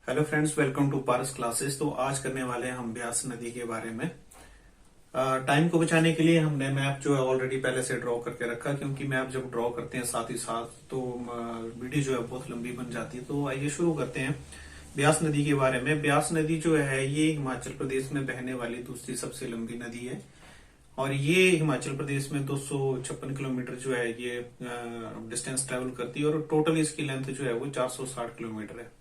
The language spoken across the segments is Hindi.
Hello friends, welcome to Paras classes. तो आज करने वाले हैं हम ब्यास नदी के बारे में। टाइम को बचाने के लिए हमने मैप जो है ऑलरेडी पहले से ड्रॉ करके रखा, क्योंकि मैप जब ड्रॉ करते हैं साथ ही साथ तो वीडियो जो है बहुत लंबी बन जाती है। तो आइए शुरू करते हैं ब्यास नदी के बारे में। ब्यास नदी जो है ये हिमाचल प्रदेश में बहने वाली दूसरी सबसे लंबी नदी है और ये हिमाचल प्रदेश में 256 किलोमीटर जो है ये डिस्टेंस ट्रेवल करती है और टोटल इसकी लेंथ जो है वो 460 किलोमीटर है।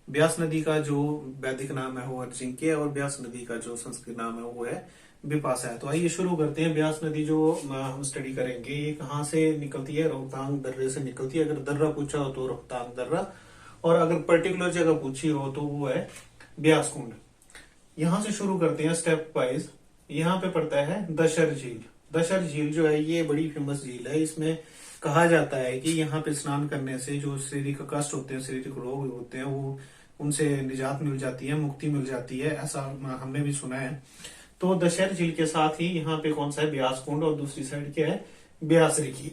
ब्यास नदी का जो वैदिक नाम है वो अजिंक्य है और ब्यास नदी का जो संस्कृत नाम है वो है बिपाशा है। तो आइए शुरू करते हैं। ब्यास नदी जो हम स्टडी करेंगे ये कहाँ से निकलती है? रोहतांग दर्रे से निकलती है। अगर दर्रा पूछा हो तो रोहतांग दर्रा, और अगर पर्टिकुलर जगह पूछी हो तो वो है ब्यास कुंड। यहाँ से शुरू करते हैं स्टेप वाइज। यहाँ पे पड़ता है दशर झील। दशर झील जो है ये बड़ी फेमस झील है। इसमें कहा जाता है कि यहाँ पे स्नान करने से जो शारीरिक कष्ट होते हैं, शारीरिक रोग होते हैं, वो उनसे निजात मिल जाती है, मुक्ति मिल जाती है, ऐसा हमने भी सुना है। तो दशहर झील के साथ ही यहाँ पे कौन सा है? ब्यास कुंड, और दूसरी साइड क्या है? ब्यास रिखी।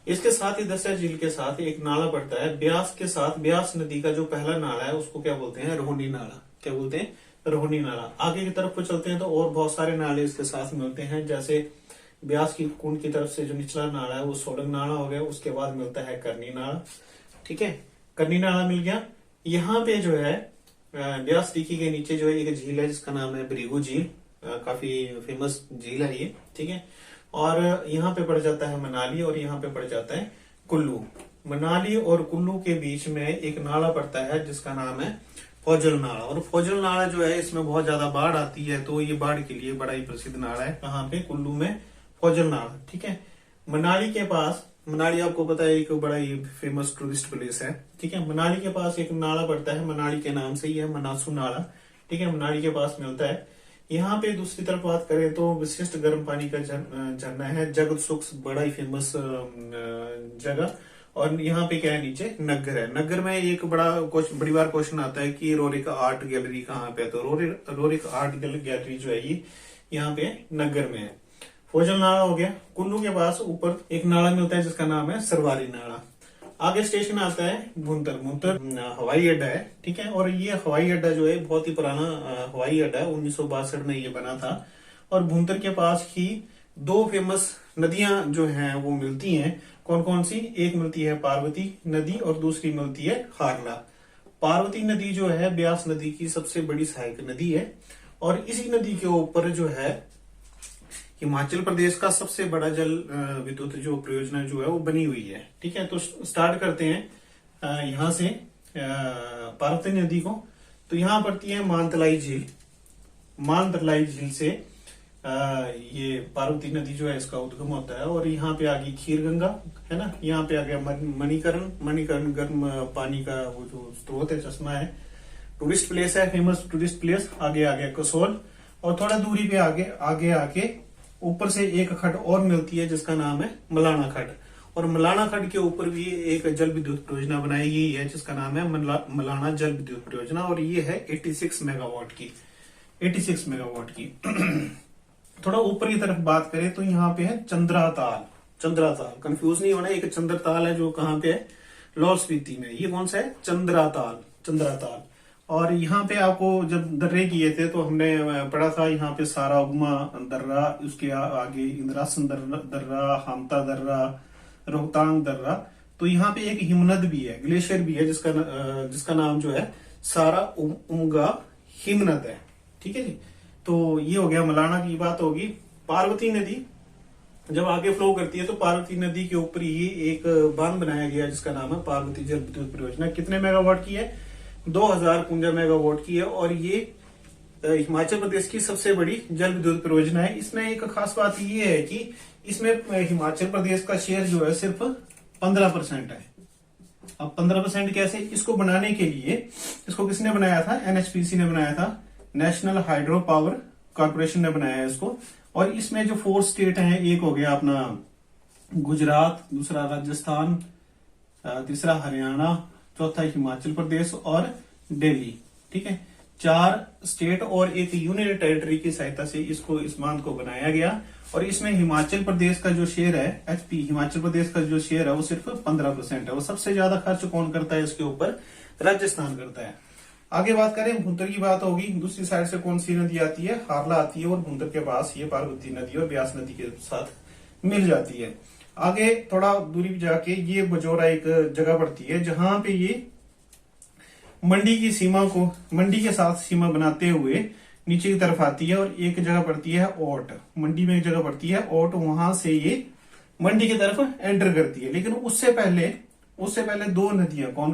इसके साथ ही दशहर झील के साथ एक नाला पड़ता है ब्यास के साथ। ब्यास नदी का जो पहला नाला है उसको क्या बोलते हैं? रोहिणी नाला। क्या बोलते हैं? रोहिणी नाला। आगे की तरफ को चलते हैं तो और बहुत सारे नाले इसके साथ मिलते हैं, जैसे ब्यास की कुंड की तरफ से जो निचला नाला है वो सोलंग नाला हो गया। उसके बाद मिलता है करनी नाला। ठीक है, करनी नाला मिल गया। यहाँ पे जो है ब्यास रिखी के नीचे जो है एक झील है जिसका नाम है भृगु झील। काफी फेमस झील है ये। ठीक है, और यहाँ पे पड़ जाता है मनाली और यहाँ पे पड़ जाता है कुल्लू। मनाली और कुल्लू के बीच में एक नाला पड़ता है जिसका नाम है फौजल नाला। और फौजल नाला जो है इसमें बहुत ज्यादा बाढ़ आती है, तो ये बाढ़ के लिए बड़ा ही प्रसिद्ध नाला है। कहाँ पे? कुल्लू में फौजल नाला। ठीक है, मनाली के पास, मनाली आपको पता है एक बड़ा ही फेमस टूरिस्ट प्लेस है। ठीक है, मनाली के पास एक नाला पड़ता है, मनाली के नाम से ही है, मनासू नाला। ठीक है, मनाली के पास मिलता है। यहाँ पे दूसरी तरफ बात करें तो विशिष्ट गर्म पानी का झरना है जगत सुख, बड़ा ही फेमस जगह। और यहाँ पे क्या है? नीचे नग्गर है। नग्गर में एक बड़ी बार क्वेश्चन आता है कि रोरिक आर्ट गैलरी कहाँ पे है? तो रोरिक आर्ट गैलरी जो है ये यहाँ पे नग्गर में है। फौजल नाला हो गया। कुल्लू के पास ऊपर एक नाला मिलता है जिसका नाम है सरवारी नाला। आगे स्टेशन आता है भुंतर। भुंतर हवाई अड्डा है। ठीक है, और ये हवाई अड्डा जो है बहुत ही पुराना हवाई अड्डा है, 1962 में ये बना था। और भुंतर के पास ही दो फेमस नदियां जो हैं वो मिलती हैं। कौन कौन सी? एक मिलती है पार्वती नदी और दूसरी मिलती है हारला। पार्वती नदी जो है ब्यास नदी की सबसे बड़ी सहायक नदी है और इसी नदी के ऊपर जो है हिमाचल प्रदेश का सबसे बड़ा जल विद्युत जो परियोजना जो है वो बनी हुई है। ठीक है, तो स्टार्ट करते हैं यहाँ से पार्वती नदी को। तो यहाँ पड़ती है मानतलाई झील। मानतलाई झील से ये पार्वती नदी जो है इसका उद्गम होता है। और यहाँ पे आ गई खीर गंगा, है ना। यहाँ पे आ गया मणिकरण। मणिकरण गर्म पानी का वो जो स्रोत है, चश्मा है, टूरिस्ट प्लेस है, फेमस टूरिस्ट प्लेस। आगे आ गया कसोल, और थोड़ा दूरी पे आगे आके ऊपर से एक खड्ड और मिलती है जिसका नाम है मलाना खड्ड। और मलाना खड्ड के ऊपर भी एक जल विद्युत परियोजना बनाई गई है जिसका नाम है मलाना जल विद्युत परियोजना, और ये है 86 मेगावाट की। 86 मेगावाट की। थोड़ा ऊपर की तरफ बात करें तो यहाँ पे है चंद्राताल। चंद्राताल, कंफ्यूज नहीं होना, एक चंद्रताल है जो कहाँ पे है? लाहौल स्पीति में। ये कौन सा है? चंद्राताल। चंद्राताल। और यहाँ पे आपको जब दर्रे किए थे तो हमने पढ़ा था यहाँ पे सारा उगमा दर्रा, उसके आगे इंद्रासन दर्रा, हामता दर्रा, रोहतांग दर्रा। तो यहाँ पे एक हिमनद भी है, ग्लेशियर भी है जिसका नाम जो है सारा उमगा हिमनद है। ठीक है जी, तो ये हो गया मलाना की बात होगी। पार्वती नदी जब आगे फ्लो करती है तो पार्वती नदी के ऊपर ही एक बांध बनाया गया जिसका नाम है पार्वती जल विद्युत परियोजना। कितने मेगावाट की है? 2051 मेगावाट की है और ये हिमाचल प्रदेश की सबसे बड़ी जल विद्युत परियोजना है। इसमें एक खास बात ये है कि इसमें हिमाचल प्रदेश का शेयर जो है सिर्फ 15% है। अब 15% कैसे? इसको बनाने के लिए, इसको किसने बनाया था? एनएचपीसी ने बनाया था, नेशनल हाइड्रो पावर कॉर्पोरेशन ने बनाया है इसको। और इसमें जो 4 स्टेट हैं, एक हो गया अपना गुजरात, दूसरा राजस्थान, तीसरा हरियाणा, चौथा हिमाचल प्रदेश और दिल्ली। ठीक है, 4 स्टेट और एक यूनियन टेरिटरी की सहायता से इस बांध को बनाया गया। और इसमें हिमाचल प्रदेश का जो शेयर है, हिमाचल प्रदेश का जो शेयर है वो सिर्फ 15% है। वो सबसे ज्यादा खर्च कौन करता है इसके ऊपर? राजस्थान करता है। आगे बात करें भुंतर की बात होगी, दूसरी साइड से कौन सी नदी आती है, हारला आती है और भुंतर के पास ये पार्वती नदी और ब्यास नदी के साथ मिल जाती है। आगे थोड़ा दूरी पे जाके ये बजोरा एक जगह पड़ती है जहां पे ये मंडी की सीमा को, मंडी के साथ सीमा बनाते हुए नीचे की तरफ आती है और एक जगह पड़ती है ओट, मंडी में एक जगह पड़ती है ओट, वहां से ये मंडी की तरफ एंटर करती है। लेकिन उससे पहले दो नदियां कौन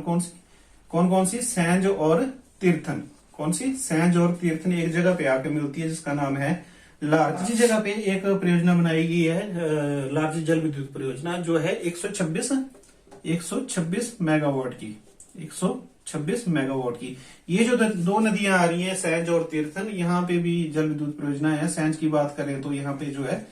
कौन सी, सैंज और तीर्थन। कौन सी, सैंज और तीर्थन एक जगह पे आके मिलती है जिसका नाम है लार्ज। इसी जगह पे एक परियोजना बनाई गई है, लार्ज जल विद्युत परियोजना, जो है 126 मेगावाट की, 126 मेगावाट की। ये जो दो नदियां आ रही हैं सैंज और तीर्थन, यहाँ पे भी जल विद्युत परियोजना है। सैंज की बात करें तो यहाँ पे जो है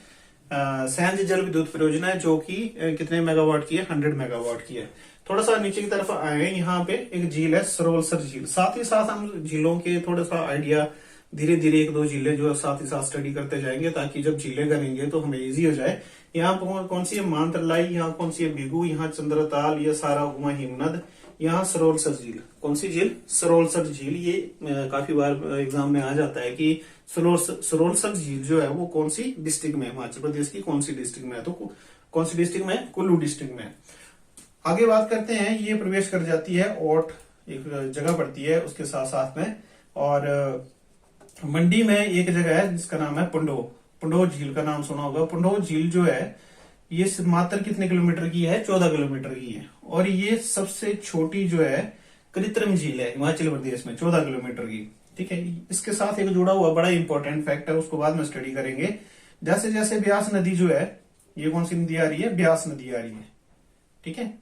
सैंज जल विद्युत परियोजना है जो कि कितने मेगावाट की है, 100 मेगावाट की है। थोड़ा सा नीचे की तरफ आए, यहाँ पे एक झील है सरोलसर झील। साथ ही साथ हम झीलों के थोड़ा सा आइडिया धीरे धीरे एक दो झीलें जो साथ ही साथ स्टडी करते जाएंगे, ताकि जब झीलें करेंगे तो हमें इजी हो जाए। यहाँ कौन सी है, मानतलाई, यहाँ कौन सी है, बिगू, यहाँ चंद्रताल, ये सारा हुआ हिमनद, यहाँ सरोलसर झील। कौन सी झील, सरोलसर झील। ये काफी बार एग्जाम में आ जाता है कि सरोलसर झील जो है वो कौन सी डिस्ट्रिक्ट में, हिमाचल प्रदेश की कौन सी डिस्ट्रिक्ट में है, तो कौन सी डिस्ट्रिक्ट में, कुल्लू डिस्ट्रिक्ट में। आगे बात करते हैं, ये प्रवेश कर जाती है ओट, एक जगह पड़ती है उसके साथ साथ में, और मंडी में एक जगह है जिसका नाम है पुंडो झील का नाम सुना होगा। पुंडो झील जो है ये मात्र कितने किलोमीटर की है, 14 किलोमीटर की है, और ये सबसे छोटी जो है कृत्रिम झील है हिमाचल प्रदेश में, 14 किलोमीटर की। ठीक है, इसके साथ एक जुड़ा हुआ बड़ा इंपॉर्टेंट फैक्ट है, उसको बाद में स्टडी करेंगे। जैसे जैसे ब्यास नदी जो है, ये कौन सी नदी आ रही है, ब्यास नदी आ रही है। ठीक है,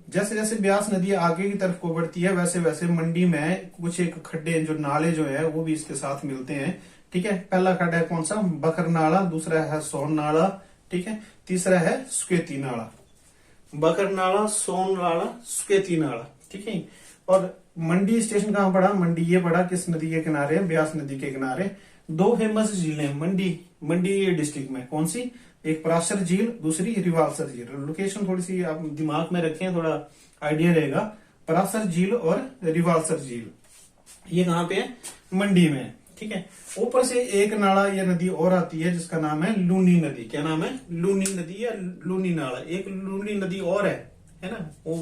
जैसे जैसे ब्यास नदी आगे की तरफ को बढ़ती है वैसे वैसे मंडी में कुछ एक खड्डे जो नाले जो है वो भी इसके साथ मिलते हैं। ठीक है, पहला खड्डा है कौन सा, बकर नाला, दूसरा है सोन नाला, ठीक है, तीसरा है सुकेती नाला। बकर नाला, सोन नाला, सुकेती नाला। ठीक है, और मंडी स्टेशन कहाँ पड़ा, मंडी ये पड़ा किस नदी के किनारे, ब्यास नदी के किनारे। दो फेमस झीलें मंडी डिस्ट्रिक्ट में, कौन सी, एक पराशर झील, दूसरी रिवालसर झील। लोकेशन थोड़ी सी आप दिमाग में रखें, थोड़ा आइडिया रहेगा। पराशर झील और रिवालसर झील ये कहाँ पे है, मंडी में। ठीक है, ऊपर से एक नाला या नदी और आती है जिसका नाम है लूनी नदी। क्या नाम है, लूनी नदी या लूनी नाला। एक लूनी नदी और है ना, वो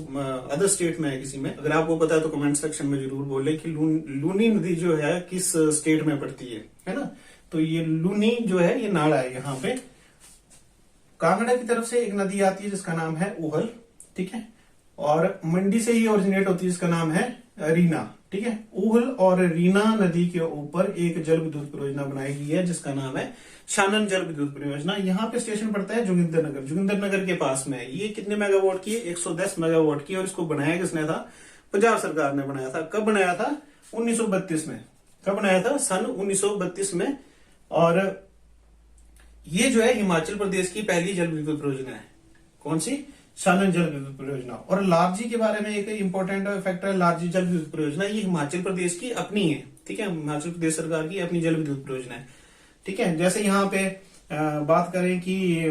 अदर स्टेट में है किसी में। अगर आपको पता है तो कमेंट सेक्शन में जरूर बोले कि लूनी नदी जो है किस स्टेट में पड़ती है ना। तो ये लूनी जो है ये नाला है यहाँ पे। कांगड़ा की तरफ से एक नदी आती है जिसका नाम है उहल। ठीक है, और मंडी से ही ओरिजिनेट होती है जिसका नाम है रीना। ठीक है, उहल और रीना नदी के ऊपर एक जल विद्युत परियोजना बनाई गई है जिसका नाम है शानन जल विद्युत परियोजना। यहाँ पे स्टेशन पड़ता है जोगिंदरनगर के पास में। ये कितने मेगावाट की है, 110 मेगावाट की। और इसको बनाया किसने था, पंजाब सरकार ने बनाया था। कब बनाया था, 1932 में। कब बनाया था, सन 1932 में। और ये जो है हिमाचल प्रदेश की पहली जल विद्युत परियोजना है। कौन सी, शानन जल विद्युत परियोजना। और लारजी के बारे में एक इंपॉर्टेंट फैक्टर है, लारजी जल विद्युत परियोजना ये हिमाचल प्रदेश की अपनी है। ठीक है, हिमाचल प्रदेश सरकार की अपनी जल विद्युत परियोजना है। ठीक है, जैसे यहाँ पे बात करें कि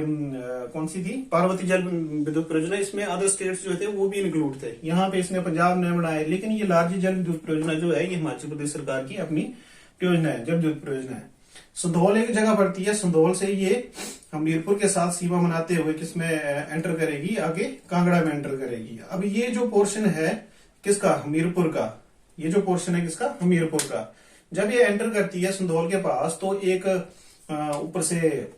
कौन सी थी, पार्वती जल विद्युत परियोजना, इसमें अदर स्टेट्स जो थे वो भी इंक्लूड थे। यहाँ पे इसने पंजाब ने बनाया, लेकिन ये लारजी जल विद्युत परियोजना जो है ये हिमाचल प्रदेश सरकार की अपनी परियोजना है, जल विद्युत परियोजना है। संधौल एक जगह पड़ती है, संधौल से ये हमीरपुर के साथ सीमा बनाते हुए किसमें एंटर करेगी, आगे कांगड़ा में एंटर करेगी। अब ये जो पोर्शन है किसका, हमीरपुर का, ये जो पोर्शन है किसका, हमीरपुर का। जब ये एंटर करती है संधौल के पास तो एक ऊपर से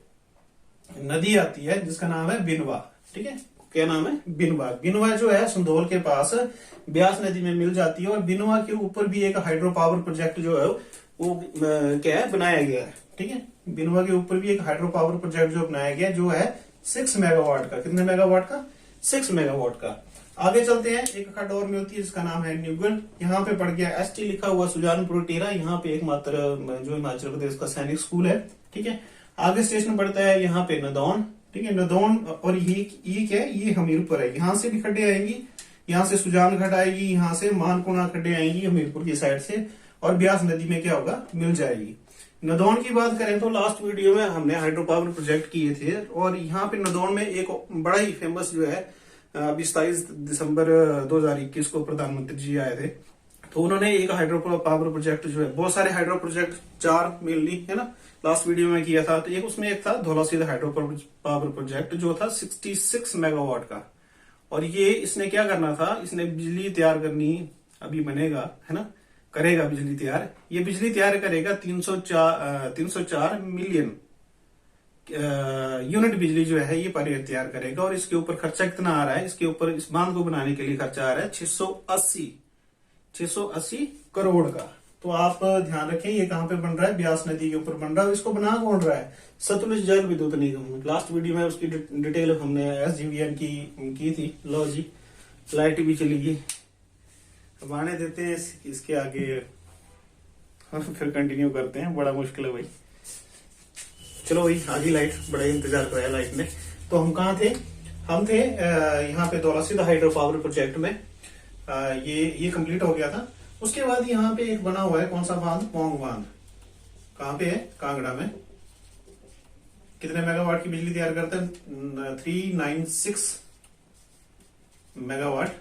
नदी आती है जिसका नाम है बिनवा। ठीक है, क्या नाम है, बिनवा। बिनवा जो है संधौल के पास ब्यास नदी में मिल जाती है। और बिनवा के ऊपर भी एक हाइड्रो पावर प्रोजेक्ट जो है वो क्या है, बनाया गया है। ठीक है, बिनवा के ऊपर भी एक हाइड्रो पावर प्रोजेक्ट जो बनाया गया जो है 6 मेगावाट का। कितने मेगावाट का, 6 मेगावाट का। आगे चलते हैं, एक खड्ड और मिलती है जिसका नाम है न्यूगल। यहाँ पे पड़ गया ST लिखा हुआ सुजानपुर टेरा। यहाँ पे एकमात्र जो हिमाचल प्रदेश का सैनिक स्कूल है। ठीक है, आगे स्टेशन पड़ता है यहाँ पे नदौन। ठीक है, नदौन, और ये क्या है, ये हमीरपुर है। यहाँ से भी खड्डे आएंगी, यहाँ से सुजान खड्ड आएगी, यहाँ से मानकुणा खड्डे आएंगी हमीरपुर की साइड से, और ब्यास नदी में क्या होगा, मिल जाएगी। नदौन की बात करें तो लास्ट वीडियो में हमने हाइड्रो पावर प्रोजेक्ट किए थे, और यहाँ पे नदौन में एक बड़ा ही फेमस जो है अभी 27 दिसंबर 2021 को प्रधानमंत्री जी आए थे, तो उन्होंने एक हाइड्रो पावर प्रोजेक्ट जो है, बहुत सारे हाइड्रो प्रोजेक्ट 4 मेनली है ना, लास्ट वीडियो में किया था, तो एक उसमें एक था धौलासीधा हाइड्रो पावर प्रोजेक्ट जो था 66 मेगावाट का। और ये इसने क्या करना था, इसने बिजली तैयार करनी, अभी बनेगा है ना, करेगा बिजली तैयार, ये बिजली तैयार करेगा 304 मिलियन यूनिट बिजली जो है ये पर ईयर तैयार करेगा। और इसके ऊपर खर्चा कितना आ रहा है, इसके ऊपर इस बांध को बनाने के लिए खर्चा आ रहा है 680 करोड़ का। तो आप ध्यान रखें ये कहां पे बन रहा है, ब्यास नदी के ऊपर बन रहा है। इसको बना कौन रहा है, सतलुज जल विद्युत निगम। लास्ट वीडियो में उसकी डिटेल हमने SJVN की थी। लो जी, लाइट भी चली गई, अब आने देते हैं इसके आगे, हम फिर कंटिन्यू करते हैं, बड़ा मुश्किल है भाई। चलो भाई, आ गई लाइट, बड़ा इंतजार कराया लाइट ने। तो हम कहाँ थे, हम थे यहाँ पे धौलासीधा हाइड्रो पावर प्रोजेक्ट में। ये कंप्लीट हो गया था। उसके बाद यहाँ पे एक बना हुआ है, कौन सा बांध, पोंग बांध। कहाँ पे है, कांगड़ा में। कितने मेगावाट की बिजली तैयार करता है, 396 मेगावाट।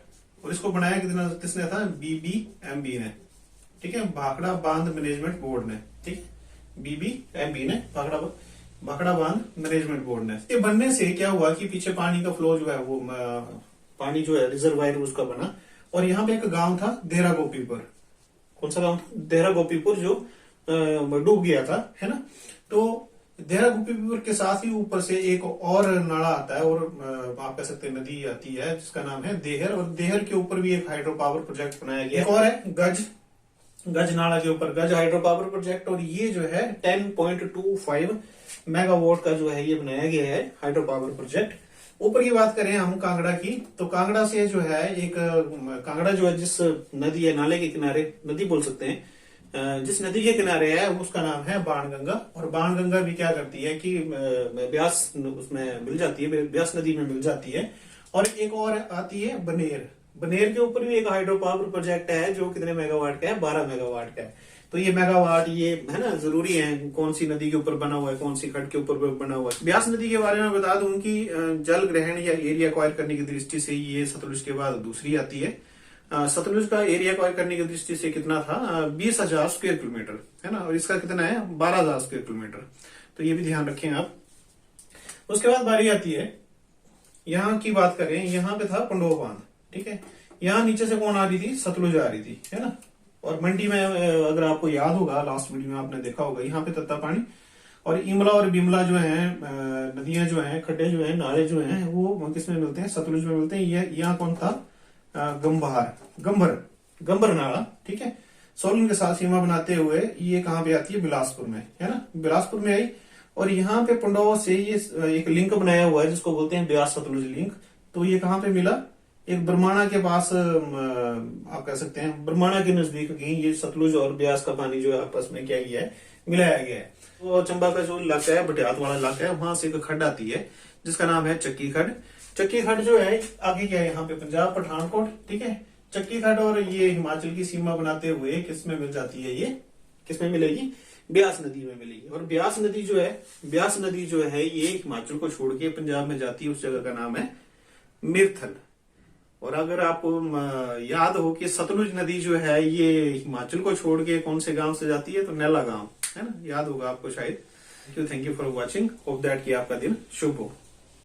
और इसको बनाया किसने था, BBMB ने, ठीक है, भाखड़ा बांध मैनेजमेंट बोर्ड ने, ठीक है, BBMB ने, भाखड़ा बांध मैनेजमेंट बोर्ड ने। ये बनने से क्या हुआ कि पीछे पानी का फ्लो जो है, वो पानी जो है रिजर्वायर उसका बना। और यहाँ पे एक गांव था देहरा गोपीपुर। कौन सा गांव था, देहरा गोपीपुर, जो डूब गया था, है ना। तो देहरा गोपीपुर के साथ ही ऊपर से एक और नाला आता है, और आप कह सकते हैं नदी आती है, जिसका नाम है देहर। और देहर के ऊपर भी एक हाइड्रो पावर प्रोजेक्ट बनाया गया है। और है गज नाला के ऊपर गज हाइड्रो पावर प्रोजेक्ट। और ये जो है 10.25 मेगावाट का जो है ये बनाया गया है हाइड्रो पावर प्रोजेक्ट। ऊपर की बात करें हम कांगड़ा की, तो कांगड़ा से जो है एक, कांगड़ा जो है जिस नदी है, नाले के किनारे, नदी बोल सकते हैं, जिस नदी के किनारे है उसका नाम है बाणगंगा। और बाणगंगा भी क्या करती है कि ब्यास उसमें मिल जाती है, ब्यास नदी में मिल जाती है। और एक और आती है बनेर। बनेर के ऊपर भी एक हाइड्रो पावर प्रोजेक्ट है, जो कितने मेगावाट का है, 12 मेगावाट का है। तो ये मेगावाट, ये है ना, जरूरी है, कौन सी नदी के ऊपर बना हुआ है, कौन सी खड्ड के ऊपर बना हुआ है। ब्यास नदी के बारे में बता दूं कि जल ग्रहण या एरिया एक्वायर करने की दृष्टि से ये सतलुज के बाद दूसरी आती है। सतलुज का एरिया एक्वायर करने की दृष्टि से कितना था, 20,000 स्क्वायर किलोमीटर, है ना। और इसका कितना है, 12,000 स्क्वायर किलोमीटर। तो ये भी ध्यान रखें आप। उसके बाद बारी आती है, यहाँ की बात करें, यहाँ पे था पंडोह बांध, ठीक है। यहाँ नीचे से कौन आ रही थी, सतलुज आ रही थी, है ना। और मंडी में, अगर आपको याद होगा, लास्ट वीडियो में आपने देखा होगा, यहाँ पे तत्ता पानी। और इमला और बिमला जो है, नदियां जो हैं, खड्डे जो हैं, नाले जो हैं, वो किस में मिलते हैं, सतलुज में मिलते हैं। ये यहाँ कौन था, गंबर नाला, ठीक है। सोलन के साथ सीमा बनाते हुए ये कहाँ पे आती है, बिलासपुर में, है ना, बिलासपुर में आई। और यहाँ पे पंडोह से ये एक लिंक बनाया हुआ है, जिसको बोलते हैं ब्यास सतलुज लिंक। तो ये कहाँ पे मिला, एक ब्रह्माणा के पास, आप कह सकते हैं ब्रह्माणा के नजदीक कहीं ये सतलुज और ब्यास का पानी जो है आपस में क्या किया है, मिलाया गया है। तो चंबा का जो इलाका है, भटियात वाला इलाका है, वहां से एक खड्ड आती है जिसका नाम है चक्की खड्ड। चक्की खड्ड जो है आगे क्या है, यहाँ पे पंजाब पठानकोट, ठीक है। चक्की खड्ड और ये हिमाचल की सीमा बनाते हुए किसमें मिल जाती है, ये किसमें मिलेगी, ब्यास नदी में मिलेगी। और ब्यास नदी जो है ये हिमाचल को छोड़ के पंजाब में जाती है, उस जगह का नाम है मिर्थल। और अगर आपको याद हो कि सतलुज नदी जो है ये हिमाचल को छोड़ के कौन से गांव से जाती है, तो नैला गांव, है ना, याद होगा आपको शायद। Thank you for watching, hope that कि आपका दिन शुभ हो।